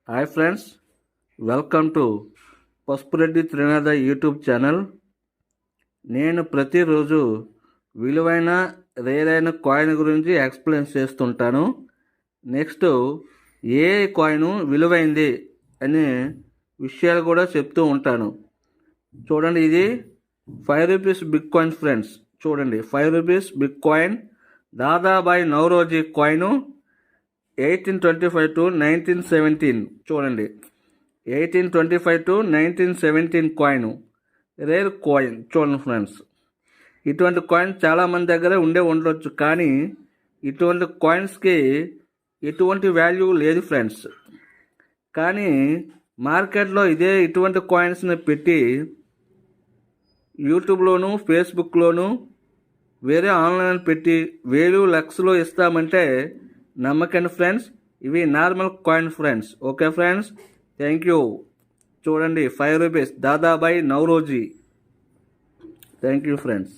Hi friends, welcome to Pasupureddy Trinatha YouTube channel. నేను ప్రతిరోజు విలువైన రేరైన కాయిన్ గురించి ఎక్స్ప్లెయిన్ చేస్తుంటాను. నెక్స్ట్ ఏ కాయిన్ విలువైంది అనే విషయాలు కూడా చెప్తూ ఉంటాను. చూడండి, ఇది 5 రూపీస్ బిగ్ కాయిన్ ఫ్రెండ్స్. చూడండి, 5 rupees big coin Dadabhai Naoroji coin 1825 to 1917. చూడండి, 1825 to 1917 కాయిన్, రేర్ కాయిన్. చూడండి ఫ్రెండ్స్, ఇటువంటి కాయిన్ చాలామంది దగ్గర ఉండొచ్చు, కానీ ఇటువంటి కాయిన్స్కి ఎటువంటి వాల్యూ లేదు ఫ్రెండ్స్. కానీ మార్కెట్లో ఇటువంటి కాయిన్స్ని పెట్టి యూట్యూబ్లోను ఫేస్బుక్లోను వేరే ఆన్లైన్ పెట్టి వేలు లక్షలు ఇస్తామంటే నమ్మకండి ఫ్రెండ్స్. ఇవి normal coin friends. Okay friends, thank you. చూడండి, 5 rupees Dadabhai Naoroji. Thank you friends.